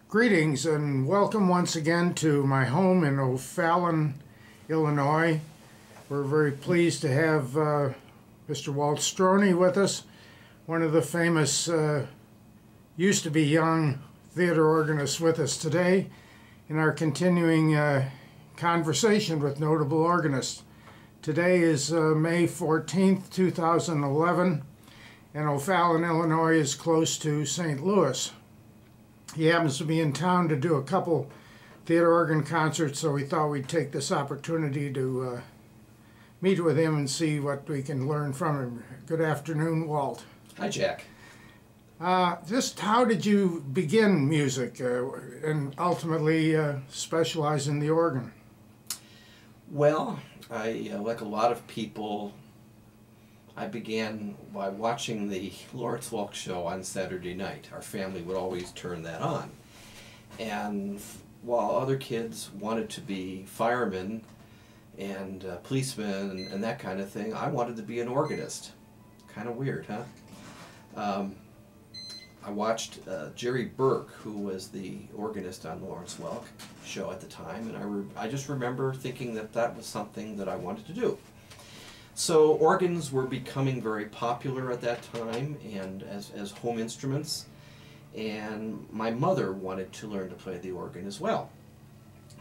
Greetings and welcome once again to my home in O'Fallon, Illinois. We're very pleased to have Mr. Walt Strony with us, one of the famous, used to be young theater organists with us today in our continuing conversation with notable organists. Today is May 14th, 2011, and O'Fallon, Illinois is close to St. Louis. He happens to be in town to do a couple theater organ concerts, so we thought we'd take this opportunity to meet with him and see what we can learn from him. Good afternoon, Walt. Hi, Jack. Just how did you begin music and ultimately specialize in the organ? Well, like a lot of people, I began by watching the Lawrence Welk show on Saturday night. Our family would always turn that on. And while other kids wanted to be firemen and policemen and that kind of thing, I wanted to be an organist. Kind of weird, huh? I watched Jerry Burke, who was the organist on the Lawrence Welk show at the time, and I just remember thinking that that was something that I wanted to do. So organs were becoming very popular at that time and as home instruments, and my mother wanted to learn to play the organ as well.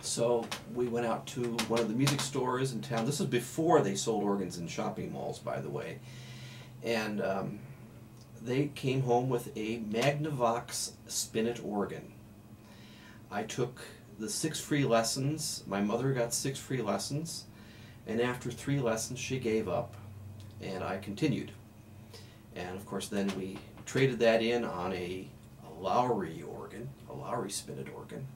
So we went out to one of the music stores in town. This was before they sold organs in shopping malls, by the way. And they came home with a Magnavox Spinet organ. I took the 6 free lessons. My mother got 6 free lessons. And after 3 lessons, she gave up, and I continued. And of course, then we traded that in on a Lowry organ, a Lowry Spinet organ.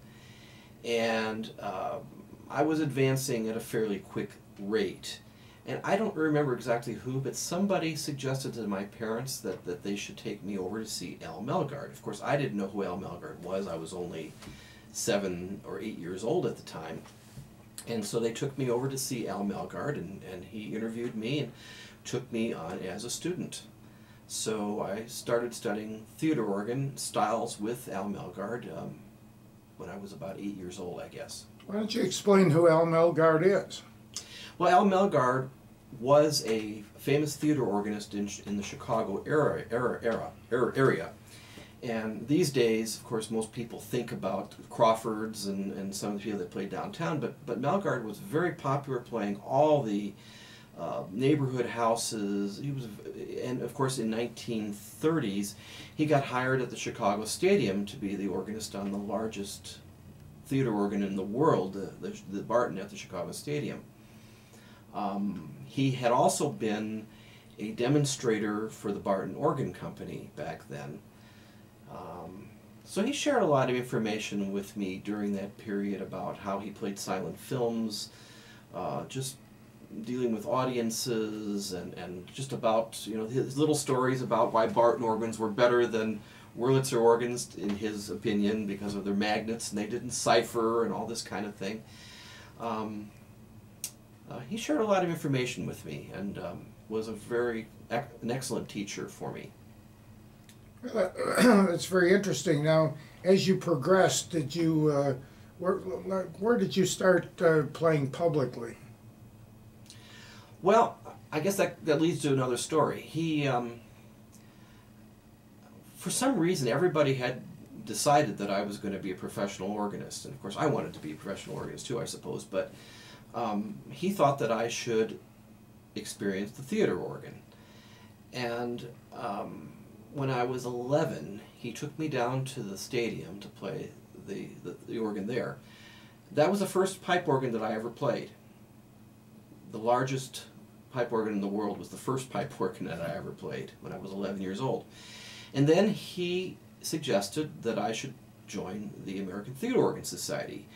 And I was advancing at a fairly quick rate. And I don't remember exactly who, but somebody suggested to my parents that they should take me over to see Al Melgard. Of course, I didn't know who Al Melgard was. I was only 7 or 8 years old at the time. And so they took me over to see Al Melgard, and he interviewed me and took me on as a student. So I started studying theater organ styles with Al Melgard when I was about 8 years old, I guess. Why don't you explain who Al Melgard is? Well, Al Melgard was a famous theater organist in the Chicago area. And these days, of course, most people think about Crawfords and some of the people that played downtown, but Melgard was very popular playing all the neighborhood houses. He was, and of course, in 1930s, he got hired at the Chicago Stadium to be the organist on the largest theater organ in the world, the Barton at the Chicago Stadium. He had also been a demonstrator for the Barton Organ Company back then. So he shared a lot of information with me during that period about how he played silent films, just dealing with audiences, and just about, his little stories about why Barton organs were better than Wurlitzer organs, in his opinion, because of their magnets and they didn't cipher and all this kind of thing. He shared a lot of information with me and was an excellent teacher for me. That's very interesting. Now, as you progressed, did you where did you start playing publicly? Well, I guess that leads to another story. He, for some reason, everybody had decided that I was going to be a professional organist, and of course, I wanted to be a professional organist too, I suppose. But he thought that I should experience the theater organ, and when I was 11, he took me down to the stadium to play the organ there. That was the first pipe organ that I ever played. The largest pipe organ in the world was the first pipe organ that I ever played when I was 11 years old. And then he suggested that I should join the American Theater Organ Society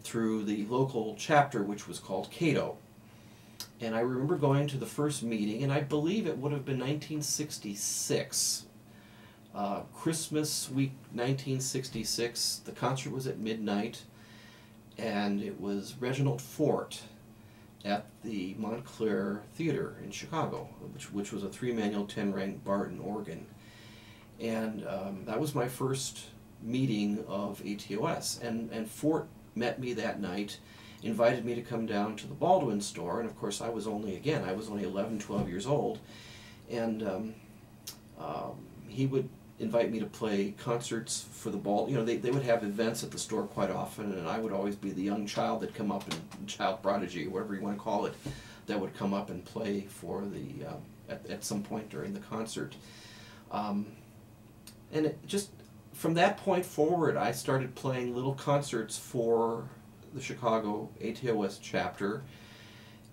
through the local chapter, which was called Cato. And I remember going to the first meeting, and I believe it would have been 1966. Christmas week 1966, the concert was at midnight, and it was Reginald Fort at the Montclair Theater in Chicago, which was a 3-manual 10-rank Barton organ. And that was my first meeting of ATOS, and Fort met me that night, invited me to come down to the Baldwin store, and of course I was only 11, 12 years old, and he would invite me to play concerts for the they would have events at the store quite often, and I would always be the young child that come up, and child prodigy, whatever you want to call it, that would come up and play for the at some point during the concert. And it just, from that point forward, I started playing little concerts for the Chicago ATOS chapter,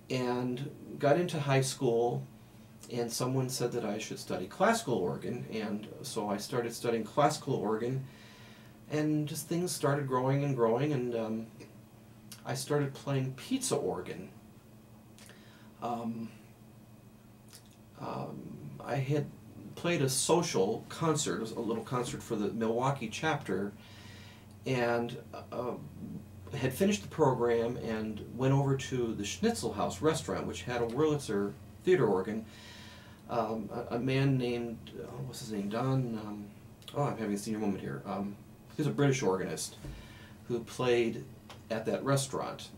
and got into high school, and someone said that I should study classical organ, and so I started studying classical organ, and just things started growing and growing, and I started playing pizza organ. I had played a social concert, a little concert for the Milwaukee chapter, and had finished the program and went over to the Schnitzel House restaurant, which had a Wurlitzer theater organ. A man named, what's his name, Don, I'm having a senior moment here. He's a British organist who played at that restaurant.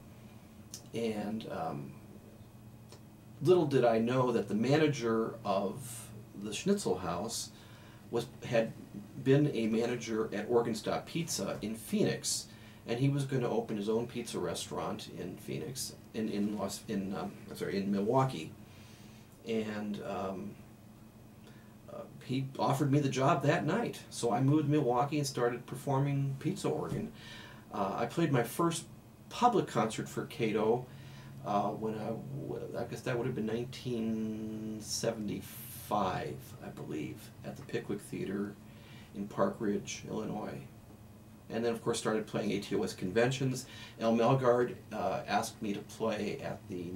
And little did I know that the manager of the Schnitzel House had been a manager at Organ Stop Pizza in Phoenix, and he was going to open his own pizza restaurant in Phoenix, in Milwaukee, and he offered me the job that night. So I moved to Milwaukee and started performing pizza organ. I played my first public concert for Cato when I guess that would have been 1975, I believe, at the Pickwick Theater in Park Ridge, Illinois. And then, of course, started playing ATOS conventions. El Melgard asked me to play at the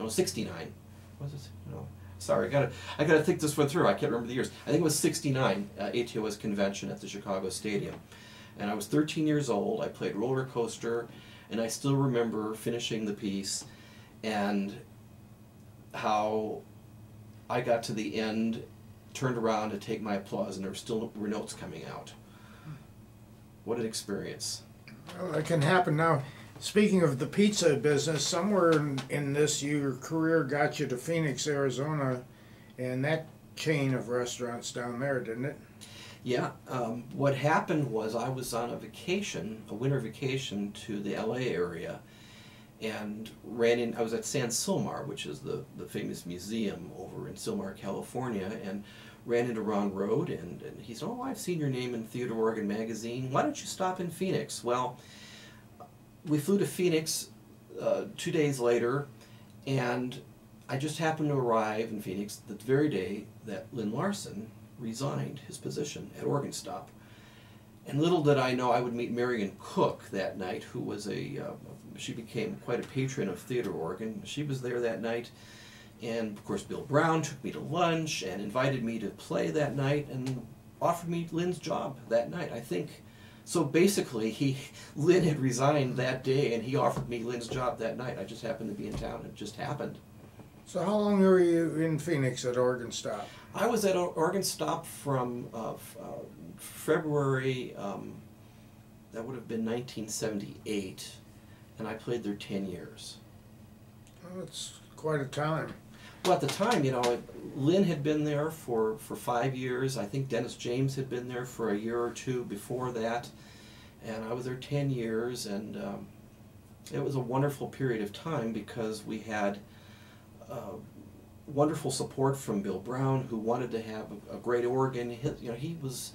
69, was it? No, sorry, I gotta think this one through. I can't remember the years. I think it was 69 ATOS convention at the Chicago Stadium. And I was 13 years old. I played Roller Coaster, and I still remember finishing the piece and how I got to the end, turned around to take my applause, and there were notes coming out. What an experience. Well, that can happen. Now, speaking of the pizza business, somewhere in this, your career got you to Phoenix, Arizona, and that chain of restaurants down there, didn't it? Yeah. What happened was I was on a vacation, a winter vacation, to the LA area, and I was at San Silmar, which is the famous museum over in Silmar, California, and ran into Ron Rode, and he said, "Oh, I've seen your name in Theatre Organ magazine. Why don't you stop in Phoenix?" Well, we flew to Phoenix 2 days later, and I just happened to arrive in Phoenix the very day that Lynn Larson resigned his position at Organ Stop. And little did I know I would meet Marion Cook that night, who was she became quite a patron of theater organ. She was there that night, and of course Bill Brown took me to lunch and invited me to play that night and offered me Lynn's job that night, I think. So basically, Lynn had resigned that day, and he offered me Lynn's job that night. I just happened to be in town. It just happened. So how long were you in Phoenix at Organ Stop? I was at Organ Stop from February, that would have been 1978, and I played there 10 years. Well, that's quite a time. Well, at the time, Lynn had been there for 5 years. I think Dennis James had been there for a year or two before that, and I was there 10 years, and it was a wonderful period of time because we had wonderful support from Bill Brown, who wanted to have a great organ. He was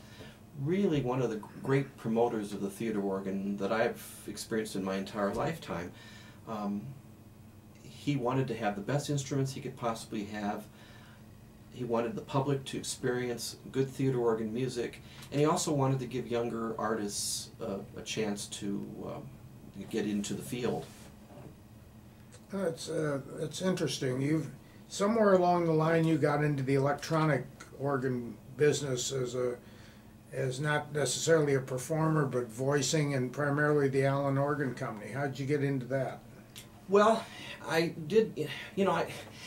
really one of the great promoters of the theater organ that I've experienced in my entire lifetime. He wanted to have the best instruments he could possibly have. He wanted the public to experience good theater organ music, and he also wanted to give younger artists a chance to get into the field. It's interesting. Somewhere along the line you got into the electronic organ business as not necessarily a performer, but voicing, and primarily the Allen Organ Company. How'd you get into that? Well, I did, you know,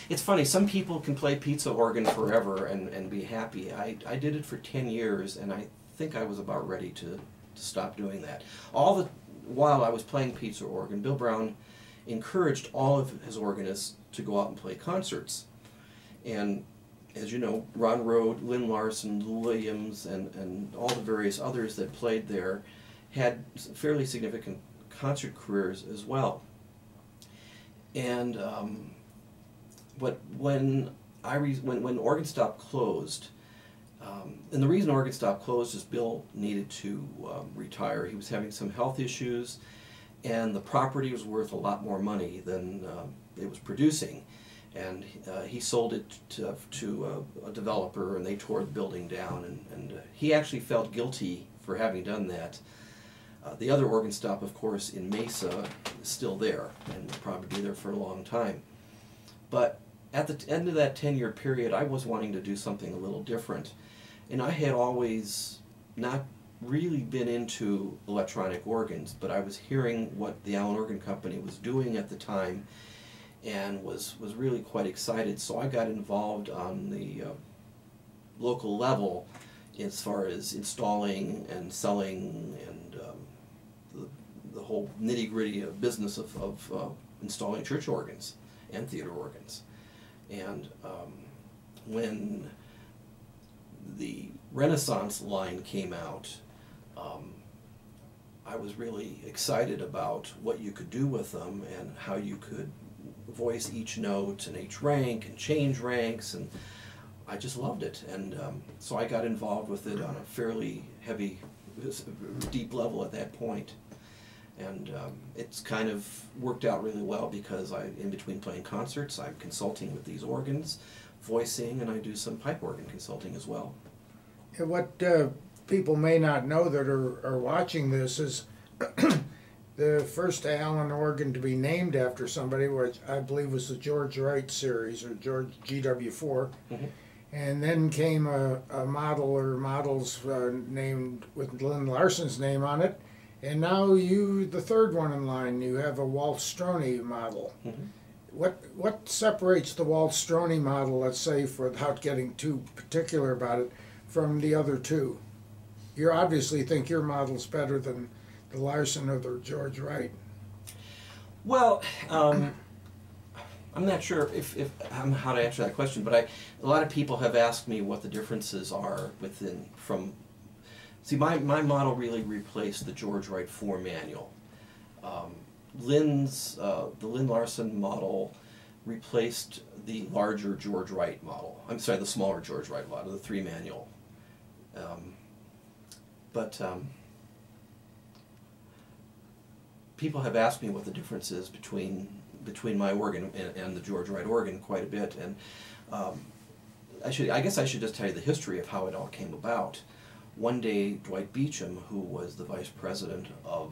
it's funny, some people can play pizza organ forever and be happy. I did it for 10 years, and I think I was about ready to stop doing that. All the while I was playing pizza organ, Bill Brown encouraged all of his organists to go out and play concerts. And as you know, Ron Rode, Lynn Larson, Lou Williams, and all the various others that played there had fairly significant concert careers as well. And when Organ Stop closed, and the reason Organ Stop closed is Bill needed to retire. He was having some health issues, and the property was worth a lot more money than it was producing. And he sold it to a developer, and they tore the building down, and he actually felt guilty for having done that. The other Organ Stop, of course, in Mesa is still there, and will probably be there for a long time. But at the end of that 10-year period, I was wanting to do something a little different. And I had always not really been into electronic organs, but I was hearing what the Allen Organ Company was doing at the time, and was really quite excited. So I got involved on the local level as far as installing and selling and the whole nitty-gritty of business of installing church organs and theater organs. And when the Renaissance line came out, I was really excited about what you could do with them and how you could voice each note and each rank and change ranks, and I just loved it. And so I got involved with it on a fairly heavy, deep level at that point. And it's kind of worked out really well because in between playing concerts, I'm consulting with these organs, voicing, and I do some pipe organ consulting as well. And what people may not know that are watching this is the first Allen organ to be named after somebody, which I believe was the George Wright series, or George GW4. Mm-hmm. And then came a model or models named with Lynn Larson's name on it. And now you, the third one in line, you have a Walt Strony model. Mm-hmm. What separates the Walt Strony model, let's say, without getting too particular about it, from the other two? You obviously think your model's better than the Larson or the George Wright. Well, I'm not sure if how to answer that question, but a lot of people have asked me what the differences are from. See, my model really replaced the George Wright 4 manual. The Lynn Larson model replaced the larger George Wright model. I'm sorry, the smaller George Wright model, the 3 manual. People have asked me what the difference is between my organ and the George Wright organ quite a bit, and I guess I should just tell you the history of how it all came about. One day, Dwight Beecham, who was the vice president of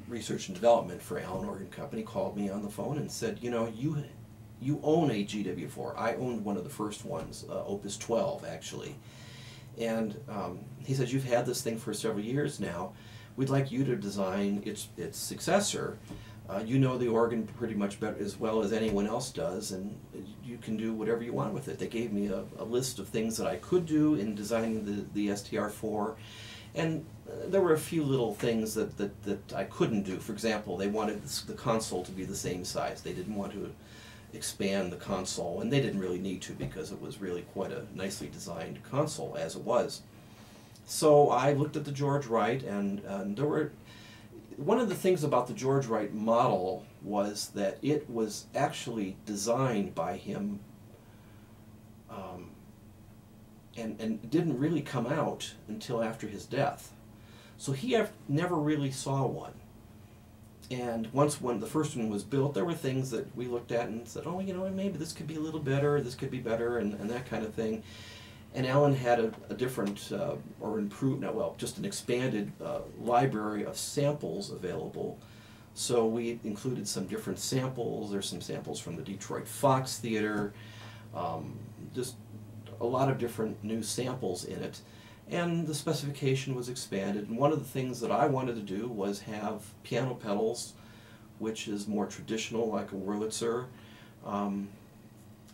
research and development for Allen Organ Company, called me on the phone and said, you know, you own a GW4. I owned one of the first ones, Opus 12, actually. And he said, you've had this thing for several years now. We'd like you to design its successor. You know the organ pretty much better as well as anyone else does, and you can do whatever you want with it. They gave me a list of things that I could do in designing the STR4, and there were a few little things that I couldn't do. For example, they wanted the console to be the same size. They didn't want to expand the console, and they didn't really need to because it was really quite a nicely designed console as it was. So I looked at the George Wright, and there were... One of the things about the George Wright model was that it was actually designed by him and didn't really come out until after his death. So he never really saw one. And once when the first one was built, there were things that we looked at and said, oh, you know, maybe this could be a little better, this could be better, and that kind of thing. And Allen had a different, or improved, well, just an expanded library of samples available. So we included some different samples. There's some samples from the Detroit Fox Theater, just a lot of different new samples in it. And the specification was expanded. And one of the things that I wanted to do was have piano pedals which is more traditional, like a Wurlitzer.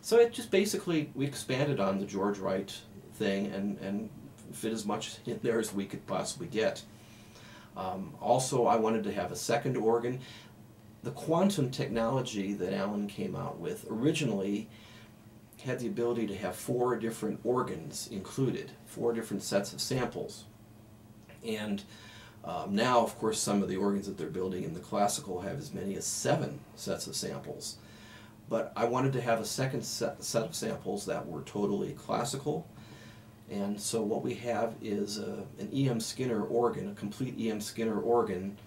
So it just basically, we expanded on the George Wright thing and fit as much in there as we could possibly get. Also, I wanted to have a second organ. The quantum technology that Alan came out with originally had the ability to have 4 different organs included, 4 different sets of samples. And now, of course, some of the organs that they're building in the classical have as many as 7 sets of samples. But I wanted to have a second set of samples that were totally classical. And so what we have is an E.M. Skinner organ, a complete E.M. Skinner organ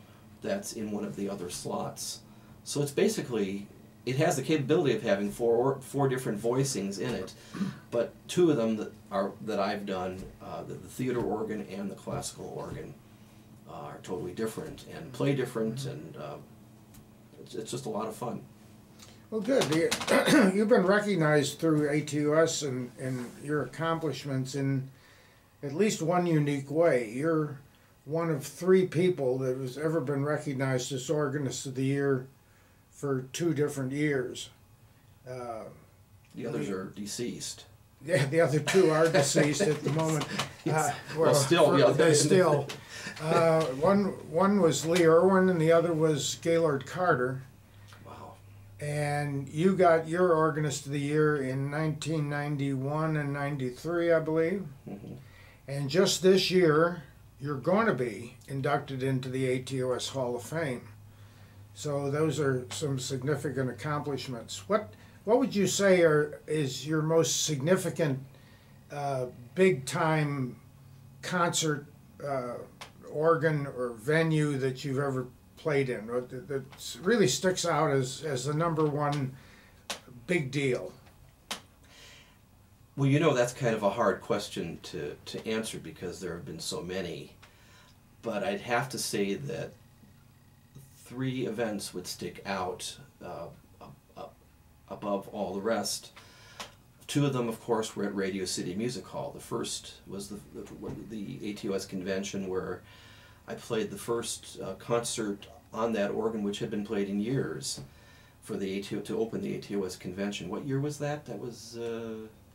that's in one of the other slots. So it's basically, it has the capability of having four different voicings in it, but 2 of them that I've done, the theater organ and the classical organ, are totally different and play different, and it's just a lot of fun. Well, good. You've been recognized through ATUS and your accomplishments in at least one unique way. You're one of 3 people that has ever been recognized as Organist of the Year for 2 different years. The others are deceased. Yeah, the other 2 are deceased at the moment. Well, still, yeah. They still. One was Lee Irwin and the other was Gaylord Carter. And you got your Organist of the Year in 1991 and 93, I believe. Mm-hmm. And just this year, you're going to be inducted into the ATOS Hall of Fame. So those are some significant accomplishments. What would you say is your most significant big-time concert organ or venue that you've ever played in, that really sticks out as the #1 big deal? Well, you know, that's kind of a hard question to answer because there have been so many. But I'd have to say that 3 events would stick out above all the rest. 2 of them, of course, were at Radio City Music Hall. The first was the ATOS convention, where I played the first concert on that organ, which had been played in years, for the to open the ATOS convention. What year was that? That was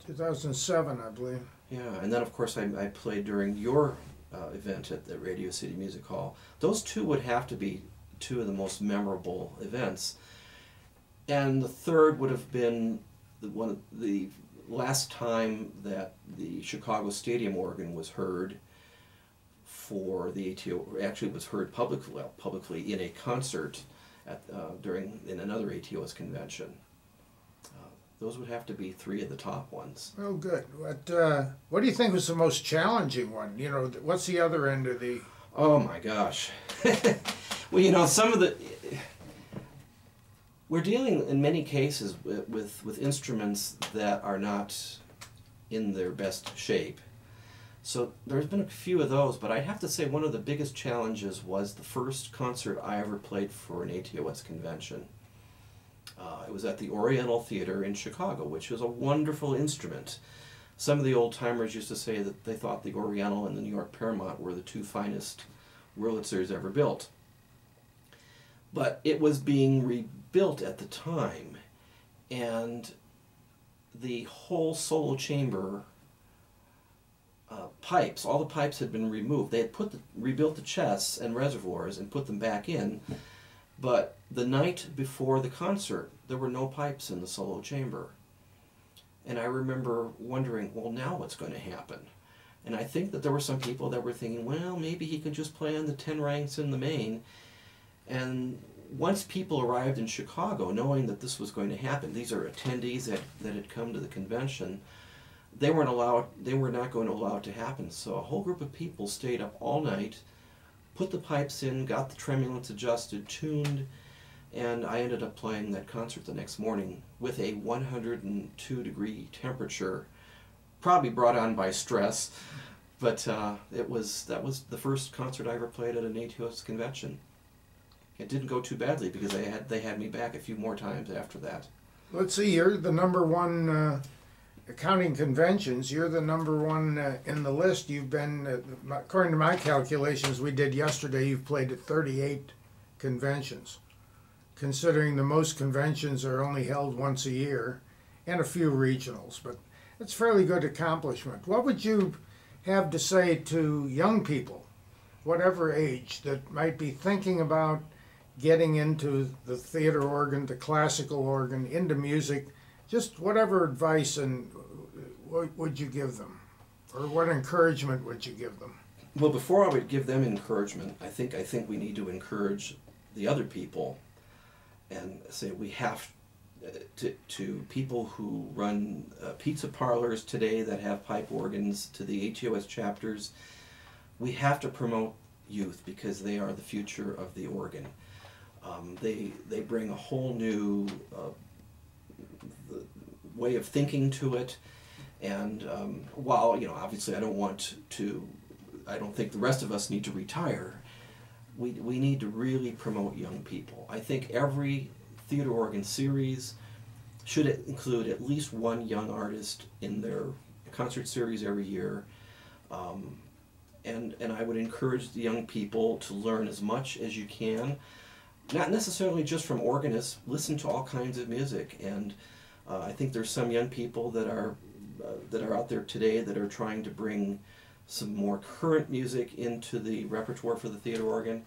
2007, I believe. Yeah, and then of course I played during your event at the Radio City Music Hall. Those 2 would have to be 2 of the most memorable events. And the third would have been the last time that the Chicago Stadium organ was heard for the ATO. Actually, it was heard publicly in a concert in another ATOS convention. Those would have to be 3 of the top ones. Oh, good. What do you think was the most challenging one? You know, what's the other end of the... Oh my gosh. Well, you know, we're dealing in many cases with instruments that are not in their best shape. So there's been a few of those, but I'd have to say one of the biggest challenges was the first concert I ever played for an ATOS convention. It was at the Oriental Theatre in Chicago, which is a wonderful instrument. Some of the old-timers used to say that they thought the Oriental and the New York Paramount were the 2 finest Wurlitzers ever built. But it was being rebuilt at the time, and the whole solo chamber pipes, all the pipes had been removed. They had rebuilt the chests and reservoirs and put them back in, but the night before the concert, there were no pipes in the solo chamber. And I remember wondering, well, now what's going to happen? And I think that there were some people that were thinking, well, maybe he could just play on the 10 ranks in the main. And once people arrived in Chicago, knowing that this was going to happen, these are attendees that had come to the convention, they were not going to allow it to happen. So a whole group of people stayed up all night, put the pipes in, got the tremulants adjusted, tuned, and I ended up playing that concert the next morning with a 102-degree temperature, probably brought on by stress, but that was the first concert I ever played at an ATOS convention. It didn't go too badly because they had me back a few more times after that. Let's see, you're the #1, counting conventions, you're the #1 in the list. You've been, according to my calculations we did yesterday, you've played at 38 conventions. considering the most conventions are only held once a year, and a few regionals, but it's fairly good accomplishment. What would you have to say to young people, whatever age, that might be thinking about getting into the theater organ, the classical organ, into music? Just whatever advice and what would you give them? Or what encouragement would you give them? Well, before I would give them encouragement, I think we need to encourage the other people and say we have to people who run pizza parlors today that have pipe organs, to the HOS chapters, we have to promote youth because they are the future of the organ. They bring a whole new way of thinking to it, and while obviously I don't think the rest of us need to retire. We need to really promote young people. I think every theater organ series should include at least one young artist in their concert series every year. And I would encourage the young people to learn as much as you can, not necessarily just from organists. Listen to all kinds of music, and I think there's some young people that are out there today that are trying to bring some more current music into the repertoire for the theater organ.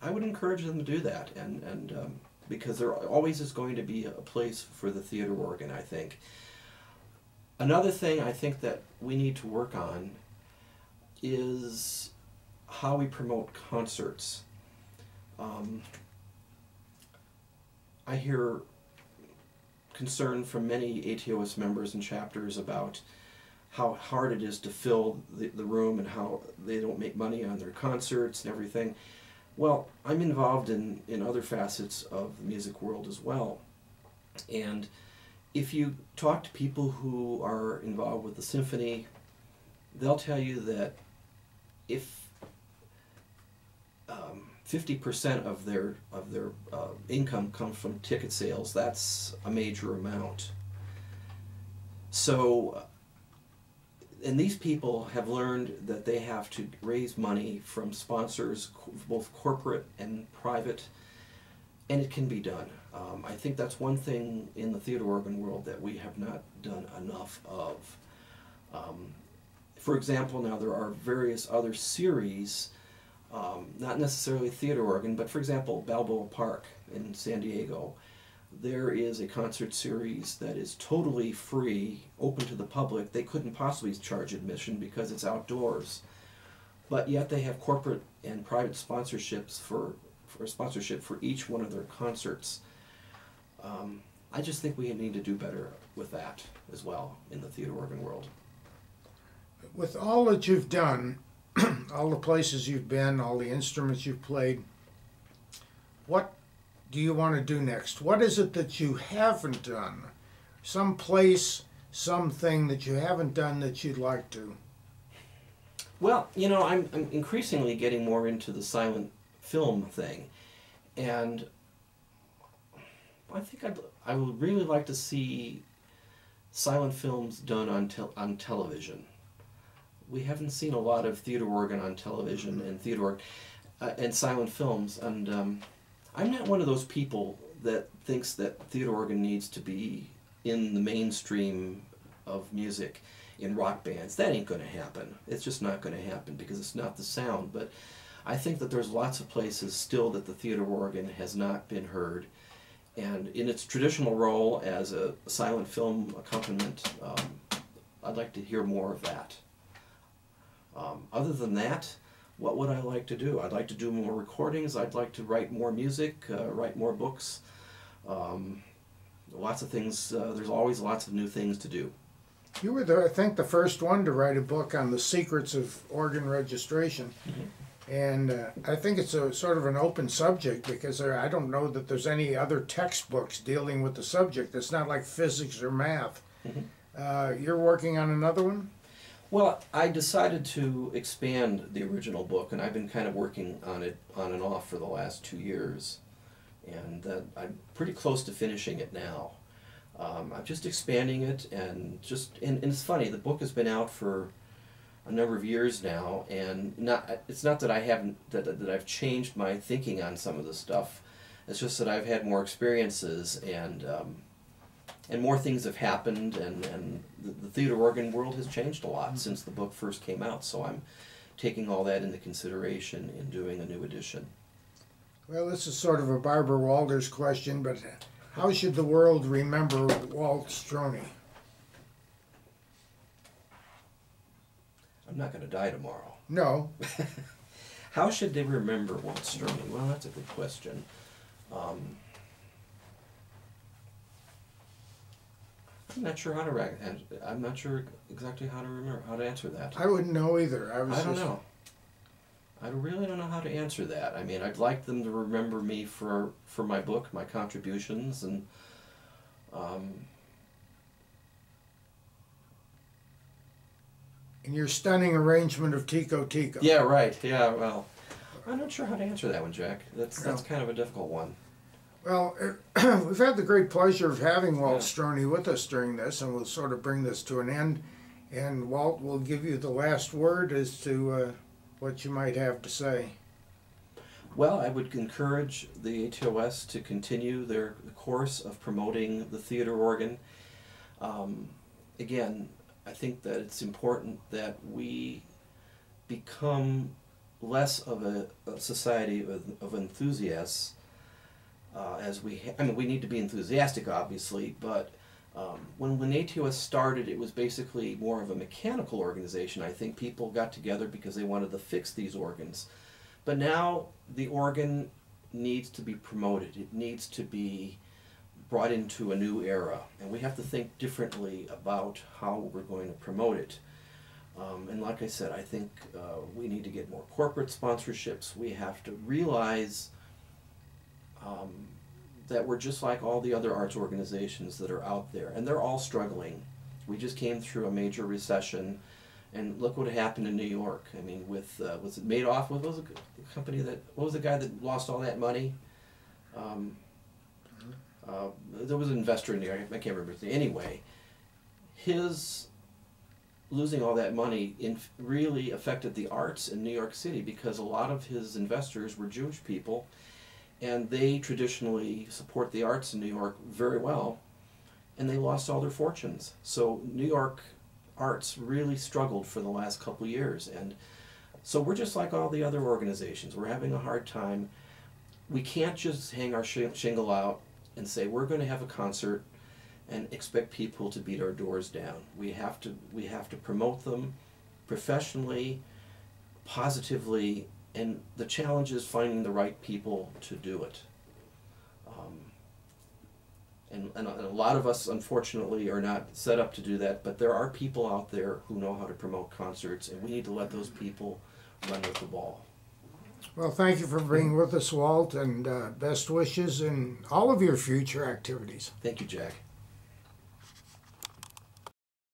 I would encourage them to do that, and because there always is going to be a place for the theater organ, I think. Another thing I think that we need to work on is how we promote concerts. I hear concern from many ATOS members and chapters about how hard it is to fill the room and how they don't make money on their concerts and everything. Well, I'm involved in other facets of the music world as well. And if you talk to people who are involved with the symphony, they'll tell you that if 50% of their income comes from ticket sales, that's a major amount. So, and these people have learned that they have to raise money from sponsors, both corporate and private, and it can be done. I think that's one thing in the theater organ world that we have not done enough of. For example, now there are various other series, not necessarily theater organ, but for example, Balboa Park in San Diego. There is a concert series that is totally free, open to the public. They couldn't possibly charge admission because it's outdoors. But yet they have corporate and private sponsorships for sponsorship for each one of their concerts. I just think we need to do better with that as well in the theater organ world. With all that you've done, all the places you've been, all the instruments you've played, what do you want to do next? What is it that you haven't done? Some place, something that you haven't done that you'd like to? Well, I'm increasingly getting more into the silent film thing, and I think I would really like to see silent films done on television. We haven't seen a lot of theater organ on television and silent films, and I'm not one of those people that thinks that theater organ needs to be in the mainstream of music in rock bands. That ain't going to happen. It's just not going to happen because it's not the sound. But I think that there's lots of places still that the theater organ has not been heard. And in its traditional role as a silent film accompaniment, I'd like to hear more of that. Other than that, what would I like to do? I'd like to do more recordings. I'd like to write more music, write more books. Lots of things. There's always lots of new things to do. You were, I think, the first one to write a book on the secrets of organ registration. Mm-hmm. And I think it's a sort of an open subject because I don't know that there's any other textbooks dealing with the subject. It's not like physics or math. Mm-hmm. You're working on another one? Well, I decided to expand the original book, and I've been kind of working on it on and off for the last 2 years. And I'm pretty close to finishing it now. I'm just expanding it, and it's funny, the book has been out for a number of years now, and it's not that I haven't that I've changed my thinking on some of the stuff. It's just that I've had more experiences, and more things have happened, and the theater organ world has changed a lot since the book first came out. So I'm taking all that into consideration in doing a new edition. Well, this is sort of a Barbara Walters question, but how should the world remember Walt Strony? I'm not going to die tomorrow. No. How should they remember Walt Strony? Well, that's a good question. I'm not sure how to I'm not sure exactly how to answer that. I wouldn't know either. I don't know. I really don't know how to answer that. I mean, I'd like them to remember me for my book, my contributions, and your stunning arrangement of Tico Tico. Yeah, right. Yeah, well, I'm not sure how to answer that one, Jack. That's kind of a difficult one. Well, we've had the great pleasure of having Walt Strony with us during this, and we'll sort of bring this to an end. And Walt will give you the last word as to what you might have to say. Well, I would encourage the ATOS to continue their course of promoting the theater organ. Again, I think that it's important that we become less of a society of enthusiasts. I mean, we need to be enthusiastic, obviously, but when ATOS started, it was basically more of a mechanical organization. I think people got together because they wanted to fix these organs. But now the organ needs to be promoted. It needs to be brought into a new era, and we have to think differently about how we're going to promote it. And like I said, I think we need to get more corporate sponsorships. We have to realize that we're just like all the other arts organizations that are out there, and they're all struggling. We just came through a major recession, and look what happened in New York. I mean, with was it Madoff? What was the company that? What was the guy that lost all that money? There was an investor in New York. I can't remember his name. Anyway, his losing all that money really affected the arts in New York City, because a lot of his investors were Jewish people, and they traditionally support the arts in New York very well, and they lost all their fortunes. So New York arts really struggled for the last couple of years, and so we're just like all the other organizations. We're having a hard time. We can't just hang our shingle out and say we're going to have a concert and expect people to beat our doors down. We have to promote them professionally, positively, and the challenge is finding the right people to do it. And a lot of us, unfortunately, are not set up to do that, but there are people out there who know how to promote concerts, and we need to let those people run with the ball. Well, thank you for being with us, Walt, and best wishes in all of your future activities. Thank you, Jack.